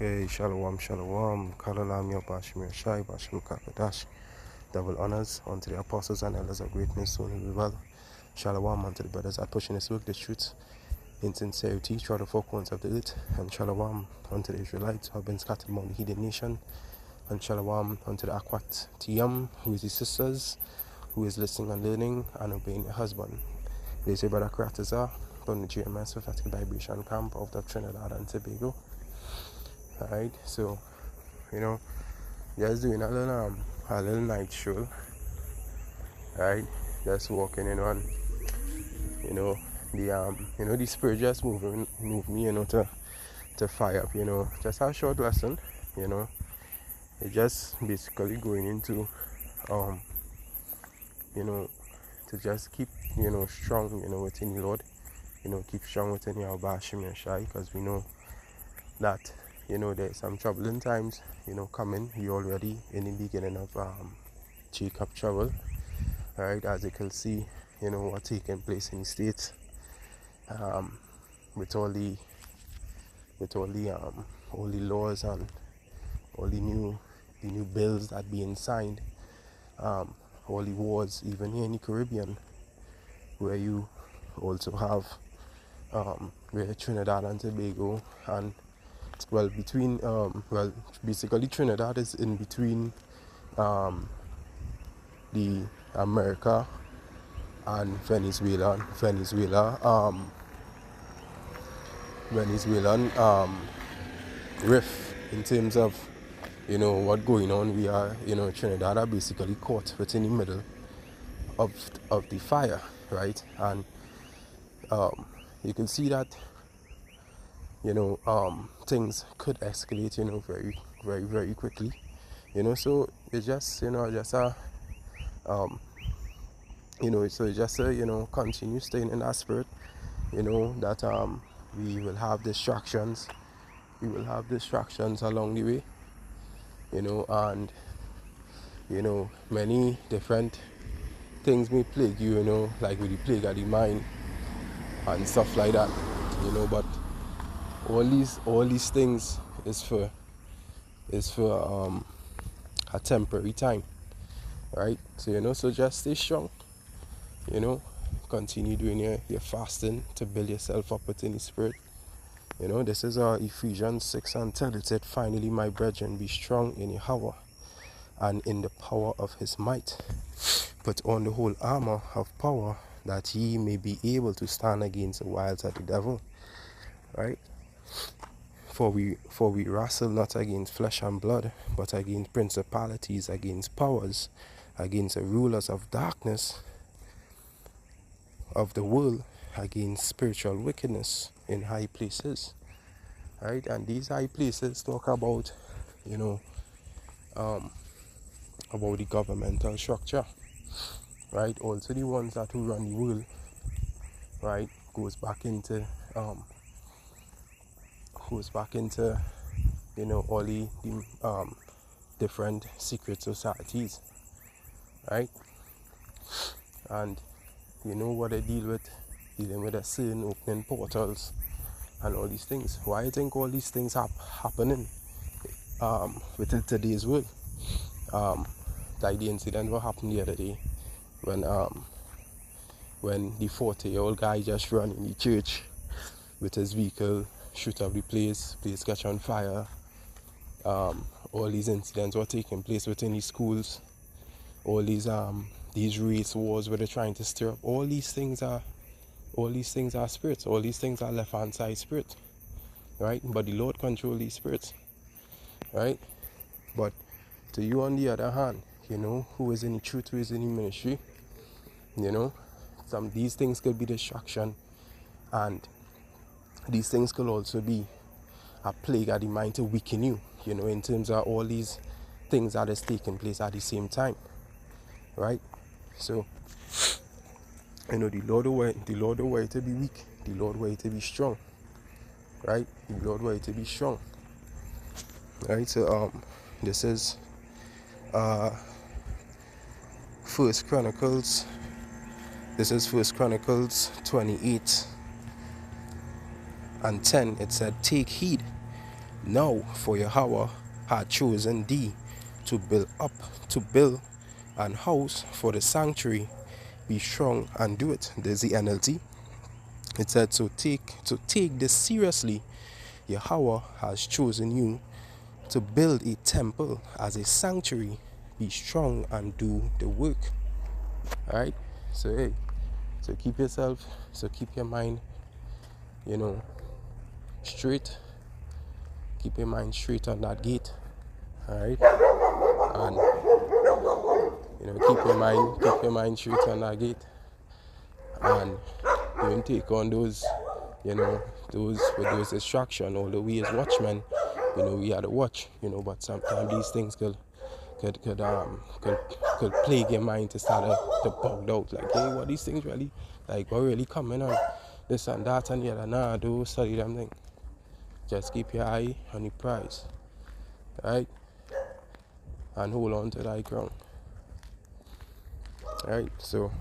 Okay, shalom, shalom. Kalalam Yabashim Shai Bashim Kakadash. Double honors unto the apostles and elders of greatness, soon will be well. Shalom unto the brothers that pushing this work, the truth, in sincerity, throughout the four corners of the earth. And shalom unto the Israelites who have been scattered among the heathen nation. And shalom unto the Akwat Tiyam, who is his sisters, who is listening and learning and obeying your husband. They say Brother Kratazar from the GMS Vibration Camp of the Trinidad and Tobago. Alright, so just doing a little night show. Right, just walking in on the spirit just move me to fire up, just a short lesson. It just basically going into to just keep strong within the Lord, keep strong within your Bashim and Shai, because we know that there's some troubling times coming. We already in the beginning of Jacob trouble. Right, as you can see, what's taking place in the States, with all the laws and all the new bills that being signed, all the wars, even here in the Caribbean, where you also have where Trinidad and Tobago and between basically Trinidad is in between the America and Venezuelan rift in terms of what going on. We are Trinidad are basically caught within the middle of the fire, right? And you can see that things could escalate very, very, very quickly, so it's just continue staying in that spirit, that we will have distractions along the way, and many different things may plague you, like with the plague of the mind and stuff like that, but all these things is for a temporary time, right? So so just stay strong, continue doing your fasting to build yourself up within the spirit. This is Ephesians 6:10. It said, "Finally, my brethren, be strong in Yahweh and in the power of his might. Put on the whole armor of power, that ye may be able to stand against the wiles of the devil." Right? For we wrestle not against flesh and blood, but against principalities, against powers, against the rulers of darkness of the world, against spiritual wickedness in high places. Right? And these high places talk about about the governmental structure, right? Also the ones that who run the world, right, goes back into all the different secret societies, right? And what they dealing with a sin, opening portals and all these things. Why I think all these things happening within today's world? Like the incident what happened the other day when the 40-year-old guy just ran in the church with his vehicle, shoot up the place catch on fire. All these incidents were taking place within the schools. All these race wars where they're trying to stir up. All these things are spirits. All these things are left-hand side spirits, right? But the Lord controls these spirits, right? But to you, on the other hand, who is in the truth, who is in the ministry, these things could be distraction, and these things could also be a plague of the mind to weaken you, in terms of all these things that is taking place at the same time, right? So, the Lord way to be weak, the Lord way to be strong, right? The Lord way to be strong, right? So, this is First Chronicles 28 and 10. It said, "Take heed Now, for Yahweh had chosen thee to build an house for the sanctuary. Be strong and do it. There's the NLT. It said, so take this seriously. Yahweh has chosen you to build a temple as a sanctuary. Be strong and do the work. Alright? So hey, so keep yourself, so keep your mind, straight. Keep your mind straight on that gate. Alright? And keep your mind straight on that gate. And don't take on those distractions. Although we as watchmen, we had to watch, but sometimes these things could plague your mind to start to bug out. Like, hey, what these things really, like, what really coming on? This and that and the other. Nah, do study them things. Just keep your eye on the prize. Right? And hold on to that ground. Alright, so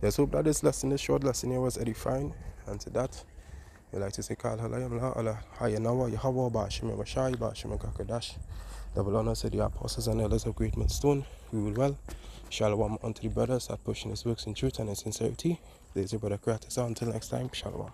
let's hope that this short lesson here was edifying. And to that, we like to say, Kal Halayam La Allah Hayanawa Yahweh Bashim Bashai Bashim Kakadash. Double honor to the apostles and elders of Great Millstone. We will well. Shalom unto the brothers that pushing his works in truth and in sincerity. There's your brother Kratos. Until next time, Shalom.